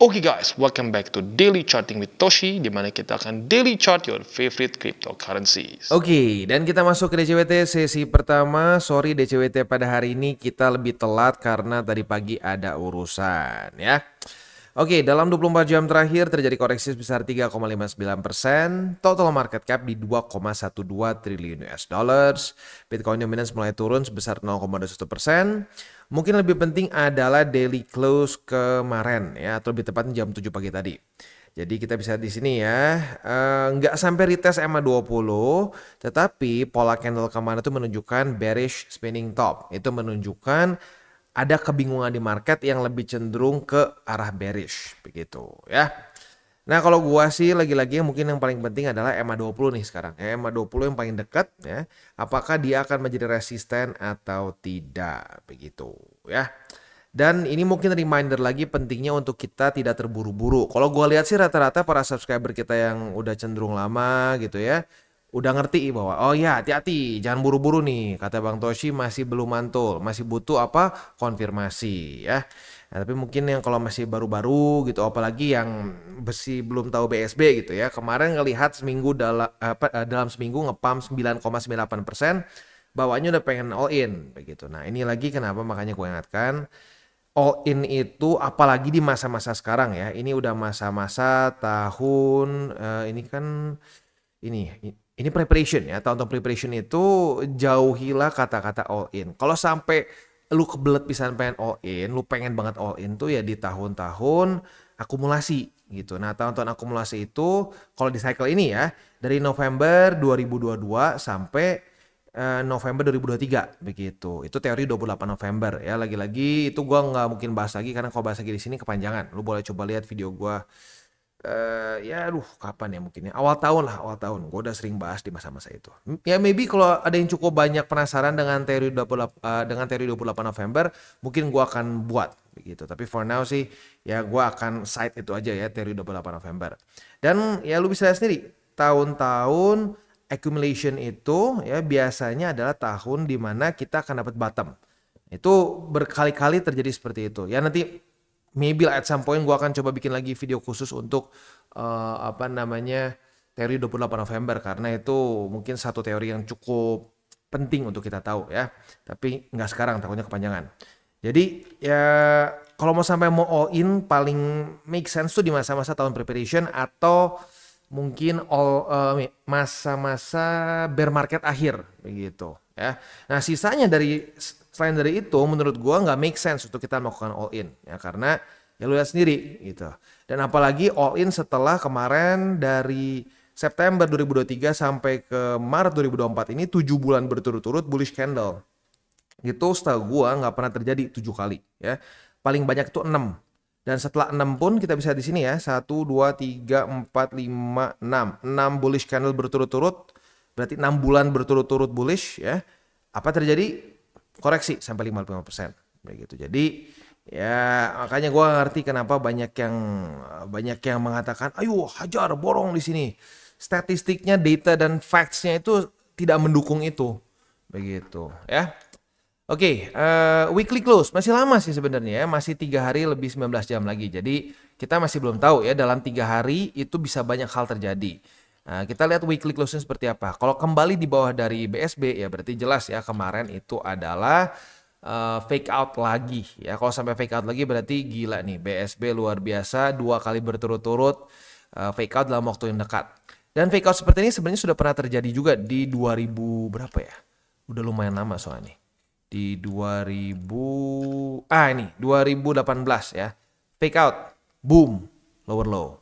Oke guys, welcome back to Daily Charting with Toshi, di mana kita akan daily chart your favorite cryptocurrencies. Oke, dan kita masuk ke DCWT sesi pertama. Sorry DCWT pada hari ini kita lebih telat karena tadi pagi ada urusan ya. Oke, dalam 24 jam terakhir terjadi koreksi sebesar 3,59%, total market cap di 2,12 triliun US dollars. Bitcoin dominance mulai turun sebesar 0,21%. Mungkin lebih penting adalah daily close kemarin ya, atau lebih tepatnya jam 7 pagi tadi. Jadi kita bisa di sini ya, nggak sampai retest EMA 20, tetapi pola candle kemarin itu menunjukkan bearish spinning top. Itu menunjukkan ada kebingungan di market yang lebih cenderung ke arah bearish begitu ya. Nah kalau gua sih lagi-lagi yang paling penting adalah EMA 20 nih sekarang. EMA 20 yang paling dekat ya. Apakah dia akan menjadi resisten atau tidak begitu ya. Dan ini mungkin reminder lagi pentingnya untuk kita tidak terburu-buru. Kalau gua lihat sih rata-rata para subscriber kita yang udah cenderung lama gitu ya, udah ngerti bahwa oh ya hati-hati jangan buru-buru nih, kata Bang Toshi masih belum mantul, masih butuh apa konfirmasi ya. Nah, tapi mungkin yang kalau masih baru-baru gitu, apalagi yang masih belum tahu BSB gitu ya, kemarin ngelihat seminggu dalam seminggu ngepam 9,98%, bawaannya udah pengen all in begitu. Nah ini lagi kenapa makanya gue ingatkan, all in itu apalagi di masa-masa sekarang ya, ini udah masa-masa tahun ini kan ini preparation ya, tahun-tahun preparation itu jauhilah kata-kata all in. Kalau sampai lu kebelet pisan pengen all in, lu pengen banget all in tuh ya di tahun-tahun akumulasi gitu. Nah tahun-tahun akumulasi itu kalau di cycle ini ya, dari November 2022 sampai November 2023 begitu. Itu teori 28 November ya. Lagi-lagi itu gua nggak mungkin bahas lagi karena kalau bahas lagi di sini kepanjangan. Lu boleh coba lihat video gua ya aduh kapan ya mungkin ya awal tahun gue udah sering bahas di masa-masa itu ya. Maybe kalau ada yang cukup banyak penasaran dengan teori 28 November mungkin gue akan buat begitu, tapi for now sih ya gue akan cite itu aja ya, teori 28 November. Dan ya lu bisa lihat sendiri tahun-tahun accumulation itu ya biasanya adalah tahun dimana kita akan dapat bottom. Itu berkali-kali terjadi seperti itu ya. Nanti maybe at some point gue akan coba bikin lagi video khusus untuk teori 28 November karena itu mungkin satu teori yang cukup penting untuk kita tahu ya. Tapi nggak sekarang, takutnya kepanjangan. Jadi ya kalau mau sampai mau all in paling make sense tuh di masa-masa tahun preparation atau mungkin masa-masa bear market akhir begitu ya. Nah sisanya selain dari itu menurut gua nggak make sense untuk kita melakukan all in ya, karena ya lu lihat sendiri gitu. Dan apalagi all in setelah kemarin dari September 2023 sampai ke Maret 2024 ini 7 bulan berturut-turut bullish candle. Gitu setahu gua nggak pernah terjadi 7 kali ya. Paling banyak itu 6. Dan setelah 6 pun kita bisa di sini ya, 1 2 3 4 5 6. 6 bullish candle berturut-turut. Berarti 6 bulan berturut-turut bullish ya. Apa terjadi? Koreksi sampai 55% begitu. Jadi ya makanya gue ngerti kenapa banyak yang mengatakan ayo hajar borong di sini. Statistiknya, data dan facts-nya itu tidak mendukung itu begitu ya. Oke, weekly close masih lama sih sebenarnya ya, masih 3 hari lebih 19 jam lagi. Jadi kita masih belum tahu ya, dalam 3 hari itu bisa banyak hal terjadi. Nah, kita lihat weekly closing seperti apa. Kalau kembali di bawah dari BSB ya berarti jelas ya kemarin itu adalah fake out lagi ya. Kalau sampai fake out lagi berarti gila nih, BSB luar biasa 2 kali berturut-turut fake out dalam waktu yang dekat. Dan fake out seperti ini sebenarnya sudah pernah terjadi juga di 2000 berapa ya? Udah lumayan lama soalnya. Di 2018 ya. Fake out, boom, lower low.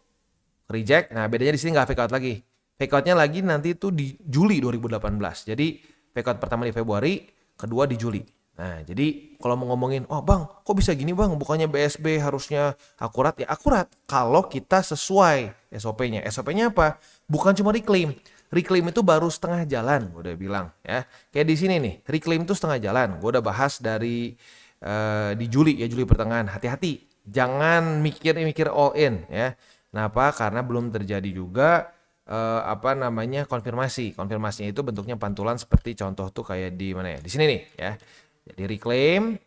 Reject. Nah, bedanya di sini nggak fake out lagi. Fake outnya lagi nanti itu di Juli 2018. Jadi fake out pertama di Februari, kedua di Juli. Nah, jadi kalau mau ngomongin, oh bang, kok bisa gini bang? Bukannya BSB harusnya akurat? Ya akurat kalau kita sesuai SOP-nya. SOP-nya apa? Bukan cuma reclaim. Reclaim itu baru setengah jalan, gue udah bilang ya. Kayak di sini nih, reclaim itu setengah jalan. Gue udah bahas dari di Juli ya, Juli pertengahan. Hati-hati, jangan mikir all in ya. Kenapa? Karena belum terjadi juga konfirmasi. Konfirmasinya itu bentuknya pantulan seperti contoh tuh kayak di mana ya? Di sini nih ya. Jadi reclaim,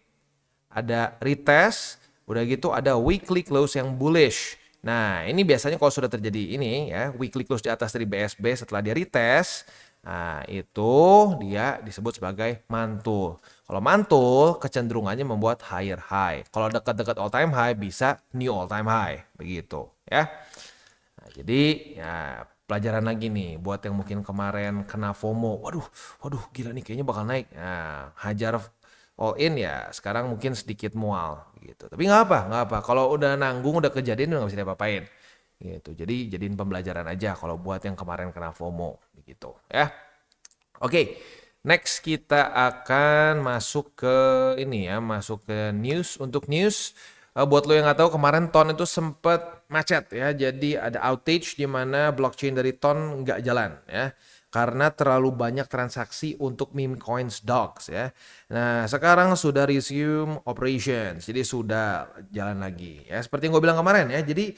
ada retest, Udah gitu ada weekly close yang bullish. Nah, ini biasanya kalau sudah terjadi ini ya, weekly close di atas dari BSB setelah dia retest, nah itu dia disebut sebagai mantul. Kalau mantul, kecenderungannya membuat higher high. Kalau dekat-dekat all time high bisa new all time high, begitu ya. Nah, jadi ya pelajaran lagi nih buat yang mungkin kemarin kena FOMO. Waduh, gila nih kayaknya bakal naik. Nah, hajar all in ya sekarang mungkin sedikit mual gitu. Tapi nggak apa. Kalau udah nanggung, udah kejadian udah nggak bisa diapa-apain gitu. Jadi jadiin pembelajaran aja kalau buat yang kemarin kena FOMO gitu ya. Oke, next kita akan masuk ke ini ya, masuk ke news. Untuk news, buat lo yang nggak tahu kemarin Ton itu sempat macet ya. Jadi ada outage di mana blockchain dari Ton nggak jalan ya. Karena terlalu banyak transaksi untuk meme coins dogs ya. Nah sekarang sudah resume operations, jadi sudah jalan lagi ya. Seperti yang gue bilang kemarin ya. Jadi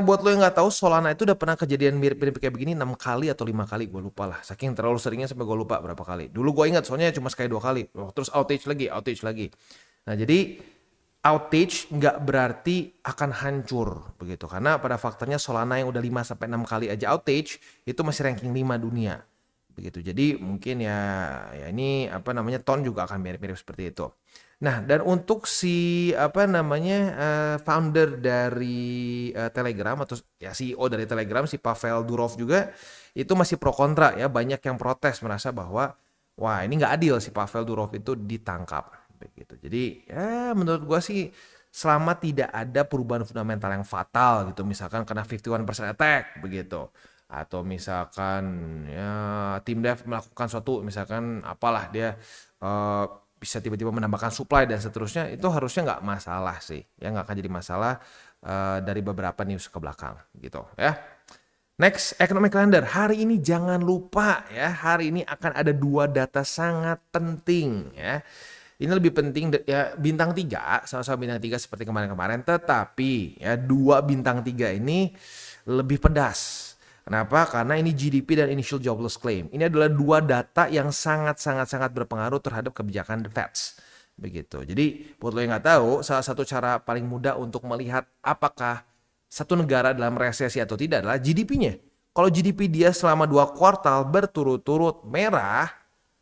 buat lo yang nggak tahu, Solana itu udah pernah kejadian mirip-mirip kayak begini 6 kali atau 5 kali, gue lupa lah. Saking terlalu seringnya sampai gue lupa berapa kali. Dulu gue ingat soalnya cuma sekali 2 kali. Terus outage lagi. Nah jadi outage nggak berarti akan hancur begitu, karena pada faktanya Solana yang udah 5-6 kali aja outage itu masih ranking 5 dunia begitu. Jadi mungkin ya ini apa namanya Ton juga akan mirip-mirip seperti itu. Nah, dan untuk si apa namanya founder dari Telegram atau ya CEO dari Telegram, si Pavel Durov juga itu masih pro kontra ya, banyak yang protes merasa bahwa wah ini nggak adil si Pavel Durov itu ditangkap begitu. Jadi ya menurut gua sih selama tidak ada perubahan fundamental yang fatal gitu, misalkan kena 51% attack begitu, atau misalkan ya tim dev melakukan suatu misalkan apalah dia bisa tiba-tiba menambahkan supply dan seterusnya, itu harusnya nggak masalah sih ya, nggak akan jadi masalah dari beberapa news ke belakang gitu ya. Next, economic calendar. Hari ini jangan lupa ya, hari ini akan ada 2 data sangat penting ya. Ini lebih penting ya, bintang 3, sama-sama bintang 3 seperti kemarin-kemarin, tetapi ya 2 bintang 3 ini lebih pedas. Kenapa? Karena ini GDP dan initial jobless claim. Ini adalah 2 data yang sangat berpengaruh terhadap kebijakan The Fed. Begitu. Jadi buat lo yang nggak tahu, salah satu cara paling mudah untuk melihat apakah satu negara dalam resesi atau tidak adalah GDP-nya. Kalau GDP dia selama 2 kuartal berturut-turut merah,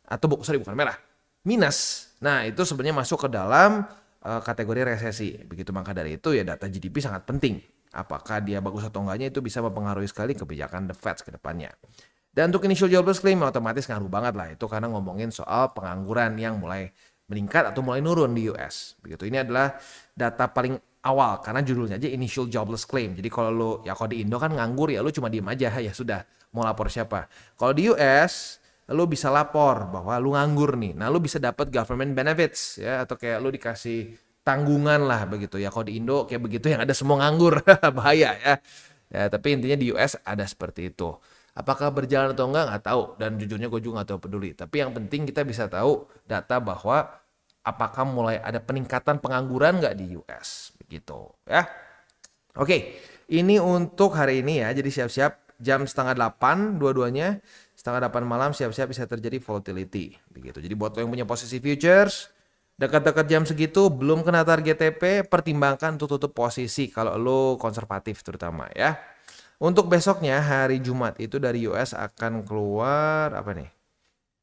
atau bukan merah, minus, nah itu sebenarnya masuk ke dalam kategori resesi. Begitu, maka dari itu ya data GDP sangat penting. Apakah dia bagus atau enggaknya itu bisa mempengaruhi sekali kebijakan The Fed ke depannya. Dan untuk initial jobless claim otomatis ngaruh banget lah, itu karena ngomongin soal pengangguran yang mulai meningkat atau mulai nurun di US. Begitu, ini adalah data paling awal karena judulnya aja initial jobless claim. Jadi kalau di Indo kan nganggur ya lu cuma diem aja ya sudah, mau lapor siapa. Kalau di US lu bisa lapor bahwa lu nganggur nih. Nah, lu bisa dapat government benefits ya, atau kayak lu dikasih tanggungan lah begitu ya. Kalau di Indo kayak begitu yang ada semua nganggur. Bahaya ya. Ya, tapi intinya di US ada seperti itu. Apakah berjalan atau enggak nggak tahu, dan jujurnya gue juga nggak tahu peduli. Tapi yang penting kita bisa tahu data bahwa apakah mulai ada peningkatan pengangguran nggak di US begitu ya. Oke, ini untuk hari ini ya. Jadi siap-siap jam 7:30 dua-duanya. 7:30 malam siap-siap bisa terjadi volatility begitu. Jadi buat lo yang punya posisi futures dekat-dekat jam segitu belum kena target TP, pertimbangkan untuk tutup posisi kalau lo konservatif terutama ya. Untuk besoknya hari Jumat itu dari US akan keluar apa nih?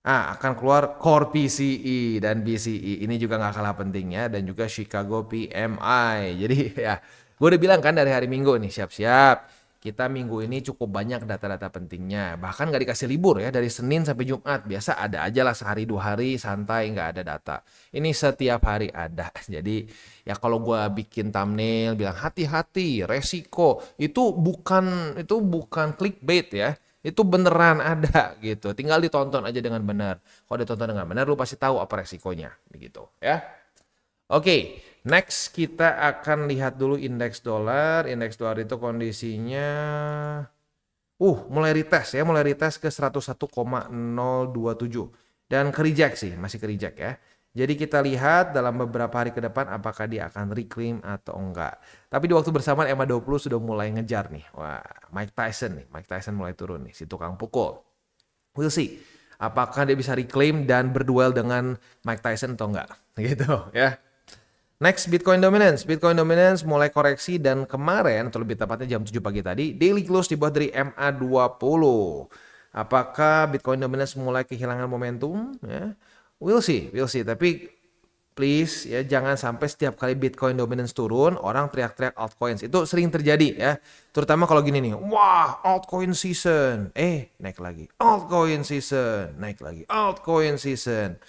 Akan keluar core PCE dan BCE. Ini juga nggak kalah pentingnya, dan juga Chicago PMI. Jadi ya gue udah bilang kan dari hari Minggu nih, siap-siap. Kita minggu ini cukup banyak data-data pentingnya. Bahkan nggak dikasih libur ya, dari Senin sampai Jumat. Biasa ada aja lah sehari 2 hari santai nggak ada data. Ini setiap hari ada. Jadi ya kalau gue bikin thumbnail bilang hati-hati, resiko, itu bukan clickbait ya. Itu beneran ada gitu. Tinggal ditonton aja dengan benar. Kalau ditonton dengan benar, lu pasti tahu apa resikonya begitu ya. Oke, next kita akan lihat dulu indeks dolar. Indeks dolar itu kondisinya mulai retest ke 101,027 dan ke-reject sih, masih ke-reject ya. Jadi kita lihat dalam beberapa hari ke depan apakah dia akan reclaim atau enggak. Tapi di waktu bersamaan EMA20 sudah mulai ngejar nih. Wah, Mike Tyson mulai turun nih, si tukang pukul. We'll see apakah dia bisa reclaim dan berduel dengan Mike Tyson atau enggak gitu ya. Next, Bitcoin Dominance. Bitcoin Dominance mulai koreksi dan kemarin, atau lebih tepatnya jam 7 pagi tadi, daily close di bawah dari MA20. Apakah Bitcoin Dominance mulai kehilangan momentum? Ya, we'll see. Tapi please ya jangan sampai setiap kali Bitcoin Dominance turun, orang teriak-teriak altcoins. Itu sering terjadi ya. Terutama kalau gini nih, wah altcoin season. Naik lagi. Altcoin season. Naik lagi. Altcoin season.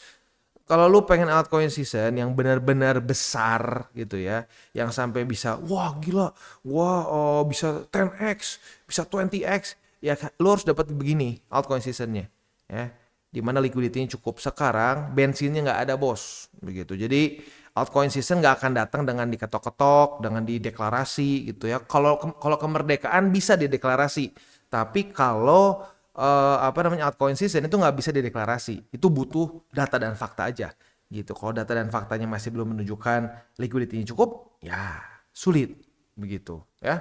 Kalau lu pengen altcoin season yang benar-benar besar gitu ya, yang sampai bisa, wah gila, wah bisa 10x, bisa 20x, ya lu harus dapat begini altcoin seasonnya, ya. Dimana liquidity-nya cukup. Sekarang bensinnya nggak ada bos, begitu. Jadi altcoin season nggak akan datang dengan diketok-ketok, dengan dideklarasi gitu ya. Kalau kemerdekaan bisa dideklarasi, tapi kalau altcoin season itu nggak bisa dideklarasi. Itu butuh data dan fakta aja gitu. Kalau data dan faktanya masih belum menunjukkan liquidity-nya cukup, ya sulit begitu ya.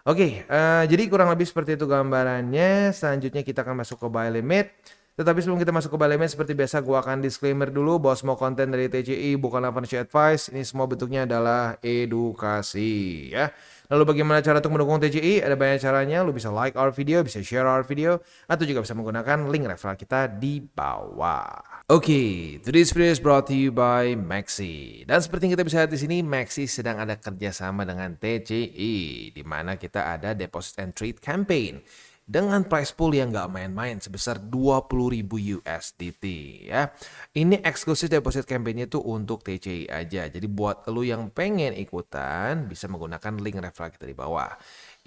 Oke, jadi kurang lebih seperti itu gambarannya. Selanjutnya kita akan masuk ke buy limit. Tetapi sebelum kita masuk ke buy limit, seperti biasa gue akan disclaimer dulu bahwa semua konten dari TCI bukanlah financial advice. Ini semua bentuknya adalah edukasi ya. Lalu bagaimana cara untuk mendukung TCI? Ada banyak caranya. Lu bisa like our video, bisa share our video, atau juga bisa menggunakan link referral kita di bawah. Oke, today's video is brought to you by Maxi. Dan seperti yang kita bisa lihat di sini, Maxi sedang ada kerjasama dengan TCI, di mana kita ada deposit and trade campaign dengan price pool yang nggak main-main sebesar 20.000 USDT ya. Ini eksklusif deposit campaign-nya itu untuk TCI aja. Jadi buat lu yang pengen ikutan bisa menggunakan link referral kita di bawah.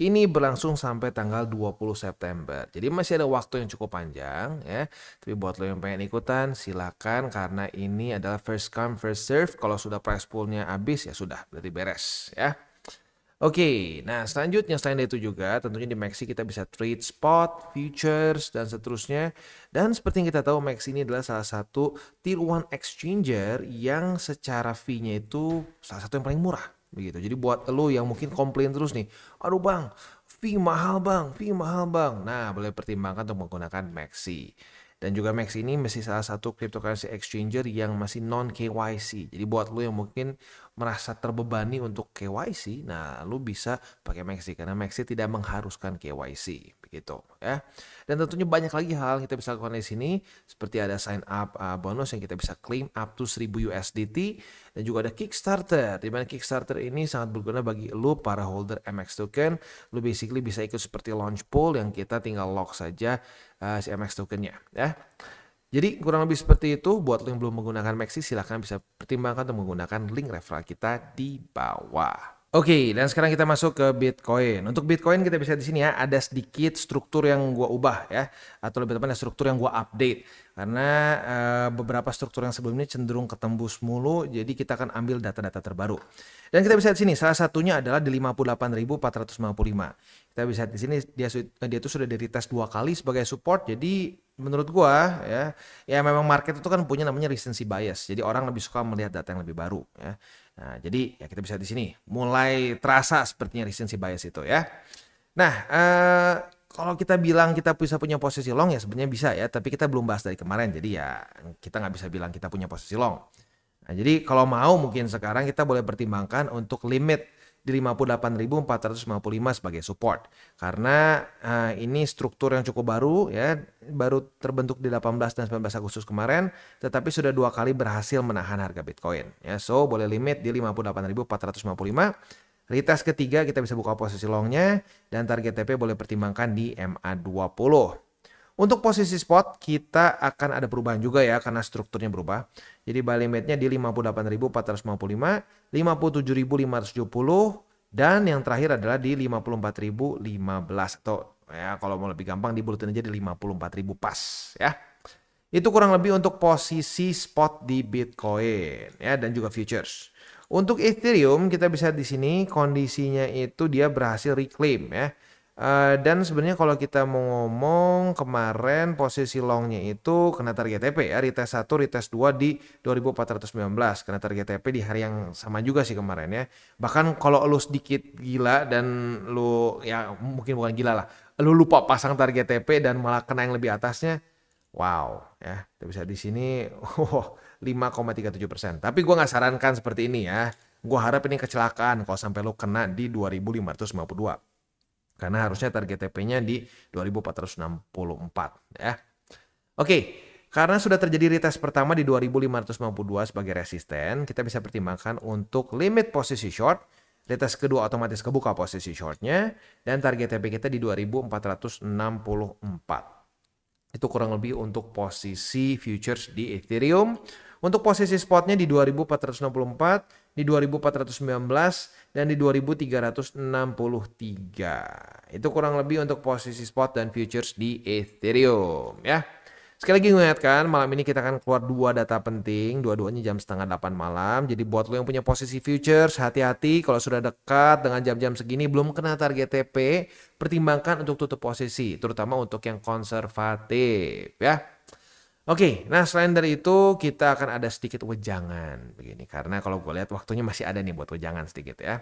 Ini berlangsung sampai tanggal 20 September. Jadi masih ada waktu yang cukup panjang ya. Tapi buat lo yang pengen ikutan silakan, karena ini adalah first come first serve. Kalau sudah price pool-nya habis ya sudah, berarti beres ya. Oke, nah selanjutnya selain itu juga tentunya di Maxi kita bisa trade spot, futures, dan seterusnya. Dan seperti yang kita tahu, Maxi ini adalah salah satu tier 1 exchanger yang secara fee-nya itu salah satu yang paling murah. Begitu. Jadi buat lo yang mungkin komplain terus nih, aduh bang, fee mahal bang. Nah, boleh pertimbangkan untuk menggunakan Maxi. Dan juga Maxi ini masih salah satu cryptocurrency exchanger yang masih non KYC. Jadi buat lo yang mungkin merasa terbebani untuk KYC, nah lo bisa pakai Maxi karena Maxi tidak mengharuskan KYC, begitu ya. Dan tentunya banyak lagi hal yang kita bisa lakukan di sini, seperti ada sign up bonus yang kita bisa claim up to 1000 USDT, dan juga ada Kickstarter, di mana Kickstarter ini sangat berguna bagi lo para holder MX token. Lo basically bisa ikut seperti launch pool yang kita tinggal lock saja si MX tokennya ya. Jadi kurang lebih seperti itu. Buat lo yang belum menggunakan Maxi, silahkan bisa pertimbangkan untuk menggunakan link referral kita di bawah. Oke, dan sekarang kita masuk ke Bitcoin. Untuk Bitcoin kita bisa di sini ya, ada sedikit struktur yang gua ubah ya, atau lebih tepatnya struktur yang gua update. Karena beberapa struktur yang sebelumnya cenderung ketembus mulu, jadi kita akan ambil data-data terbaru. Dan kita bisa lihat di sini, salah satunya adalah di 58.455. Kita bisa lihat di sini dia tuh sudah di retest 2 kali sebagai support. Jadi menurut gua ya memang market itu kan punya namanya recency bias. Jadi orang lebih suka melihat data yang lebih baru ya. Nah, jadi ya kita bisa di sini mulai terasa sepertinya recency bias itu ya. Nah, kalau kita bilang kita bisa punya posisi long ya sebenarnya bisa ya, tapi kita belum bahas dari kemarin. Jadi ya kita nggak bisa bilang kita punya posisi long. Nah, jadi kalau mau mungkin sekarang kita boleh pertimbangkan untuk limit di 58.455 sebagai support. Karena ini struktur yang cukup baru ya, baru terbentuk di 18 dan 19 Agustus kemarin, tetapi sudah 2 kali berhasil menahan harga Bitcoin. Ya, so boleh limit di 58.455. Retest ketiga kita bisa buka posisi longnya, dan target TP boleh pertimbangkan di MA20. Untuk posisi spot kita akan ada perubahan juga ya karena strukturnya berubah. Jadi buy limitnya di 58.455, 57.570, dan yang terakhir adalah di 54.015, atau ya kalau mau lebih gampang dibulutin aja di 54.000 pas ya. Itu kurang lebih untuk posisi spot di Bitcoin ya, dan juga futures. Untuk Ethereum kita bisa di sini kondisinya itu dia berhasil reclaim ya. Dan sebenarnya kalau kita mau ngomong kemarin posisi longnya itu kena target TP ya, retest 1, retest 2 di 2419, kena target TP di hari yang sama juga sih kemarin ya. Bahkan kalau lu sedikit gila dan lu ya mungkin bukan gila lah, lu lupa pasang target TP dan malah kena yang lebih atasnya, wow ya, kita bisa di sini 5,37%. Tapi gua nggak sarankan seperti ini ya. Gue harap ini kecelakaan kalau sampai lo kena di 2552. Karena harusnya target TP-nya di 2464 ya. Oke, karena sudah terjadi retest pertama di 2552 sebagai resisten, kita bisa pertimbangkan untuk limit posisi short, retest kedua otomatis kebuka posisi shortnya, dan target TP kita di 2464. Itu kurang lebih untuk posisi futures di Ethereum. Untuk posisi spotnya di 2464, di 2419, dan di 2363. Itu kurang lebih untuk posisi spot dan futures di Ethereum ya. Sekali lagi mengingatkan, malam ini kita akan keluar 2 data penting, dua-duanya jam setengah 8 malam. Jadi buat lo yang punya posisi futures, hati-hati kalau sudah dekat dengan jam-jam segini belum kena target TP, pertimbangkan untuk tutup posisi, terutama untuk yang konservatif ya. Oke, nah selain dari itu kita akan ada sedikit wejangan begini, karena kalau gue lihat waktunya masih ada nih buat wejangan sedikit ya.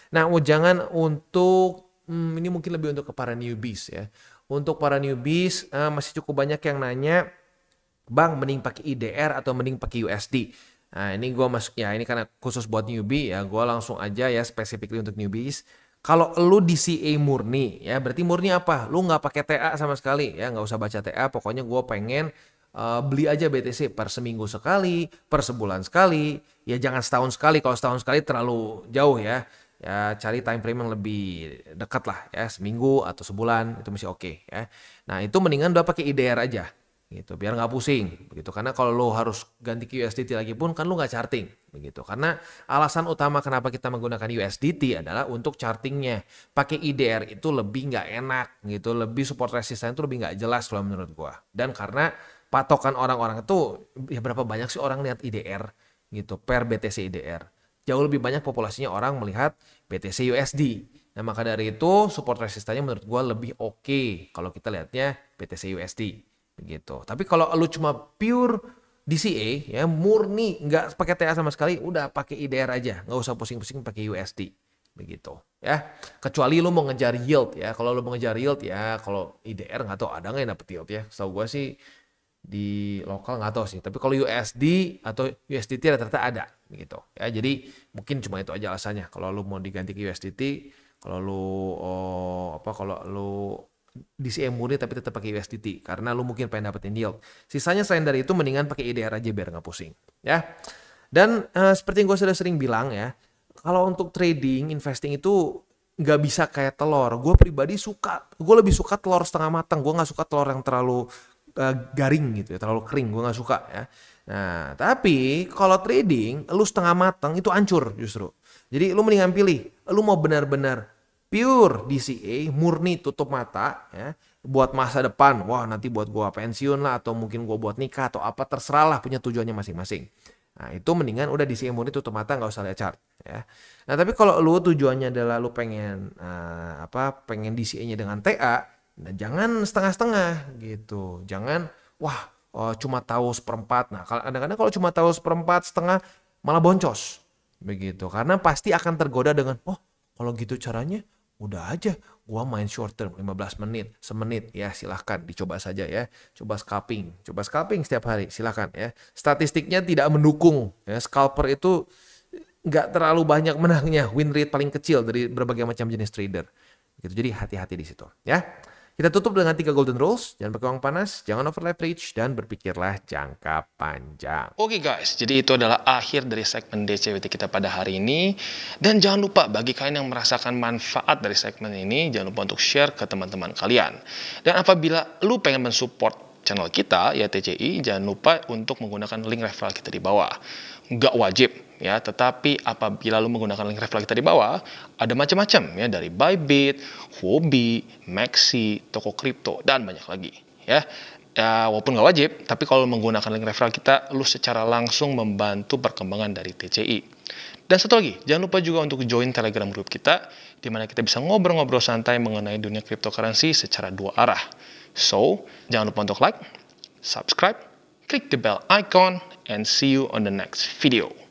Nah wejangan untuk ini mungkin lebih untuk ke para newbies ya. Untuk para newbies masih cukup banyak yang nanya, Bang mending pakai IDR atau mending pakai USD. Nah ini gue masuk ya, ini karena khusus buat newbie ya, gue langsung aja ya specifically untuk newbies. Kalau lu DCA murni ya, berarti murni apa? Lu nggak pakai TA sama sekali ya, nggak usah baca TA. Pokoknya gue pengen beli aja BTC per seminggu sekali, per sebulan sekali. Ya jangan setahun sekali, kalau setahun sekali terlalu jauh ya. Ya cari time frame yang lebih dekat lah ya, seminggu atau sebulan itu masih oke ya. Nah itu mendingan udah pakai IDR aja gitu biar nggak pusing begitu, karena kalau lo harus ganti ke USDT lagi pun kan lo nggak charting begitu. Karena alasan utama kenapa kita menggunakan USDT adalah untuk chartingnya. Pakai IDR itu lebih nggak enak gitu, lebih support resistance itu lebih nggak jelas kalau menurut gua. Dan karena patokan orang-orang itu ya berapa banyak sih orang lihat IDR gitu per BTC IDR. Jauh lebih banyak populasinya orang melihat BTC USD. Nah maka dari itu support resistannya menurut gue lebih oke kalau kita lihatnya BTC USD begitu. Tapi kalau lu cuma pure DCA ya murni nggak pakai TA sama sekali, udah pakai IDR aja, nggak usah pusing-pusing pakai USD begitu ya. Kecuali lu mau ngejar yield ya. Kalau lu mau ngejar yield ya, kalau IDR nggak tahu ada nggak yang dapet yield ya. Setahu gue sih di lokal nggak tahu sih, tapi kalau USD atau USDT rata-rata ada gitu ya. Jadi mungkin cuma itu aja alasannya. Kalau lu mau diganti ke USDT, kalau lu kalau lu DCM murni tapi tetap pakai USDT karena lu mungkin pengen dapetin yield. Sisanya selain dari itu mendingan pakai IDR aja biar nggak pusing ya. Dan seperti yang gue sudah sering bilang ya, kalau untuk trading investing itu nggak bisa kayak telur. Gue pribadi gue lebih suka telur setengah matang. Gue nggak suka telur yang terlalu garing gitu ya, terlalu kering, gue nggak suka ya. Nah tapi kalau trading lu setengah matang itu hancur justru. Jadi lu mendingan pilih, lu mau benar-benar pure DCA murni tutup mata ya, buat masa depan, wah nanti buat gua pensiun lah atau mungkin gua buat nikah atau apa, terserah lah, punya tujuannya masing-masing. Nah itu mendingan udah DCA murni tutup mata, nggak usah lihat chart ya. Nah tapi kalau lu tujuannya adalah lu pengen pengen DCA-nya dengan TA, nah, jangan setengah-setengah gitu. Jangan cuma tahu seperempat. Nah, kadang-kadang kalau cuma tahu seperempat setengah malah boncos. Begitu. Karena pasti akan tergoda dengan kalau gitu caranya udah aja gua main short term 15 menit, semenit ya, silahkan dicoba saja ya. Coba scalping setiap hari, silahkan ya. Statistiknya tidak mendukung ya. Scalper itu nggak terlalu banyak menangnya, win rate paling kecil dari berbagai macam jenis trader. Gitu. Jadi hati-hati di situ ya. Kita tutup dengan 3 golden rules. Jangan pakai uang panas, jangan over leverage, dan berpikirlah jangka panjang. Oke guys, jadi itu adalah akhir dari segmen DCWT kita pada hari ini. Dan jangan lupa bagi kalian yang merasakan manfaat dari segmen ini, jangan lupa untuk share ke teman-teman kalian. Dan apabila lu pengen mensupport channel kita, ya TCI, jangan lupa untuk menggunakan link referral kita di bawah. Nggak wajib ya, tetapi apabila lu menggunakan link referral kita di bawah, ada macam-macam ya, dari Bybit, Huobi, Maxi, toko kripto, dan banyak lagi ya. Ya, walaupun nggak wajib, tapi kalau menggunakan link referral kita, lu secara langsung membantu perkembangan dari TCI. Dan satu lagi, jangan lupa juga untuk join Telegram group kita, di mana kita bisa ngobrol-ngobrol santai mengenai dunia cryptocurrency secara 2 arah. So, jangan lupa untuk like, subscribe, click the bell icon, and see you on the next video.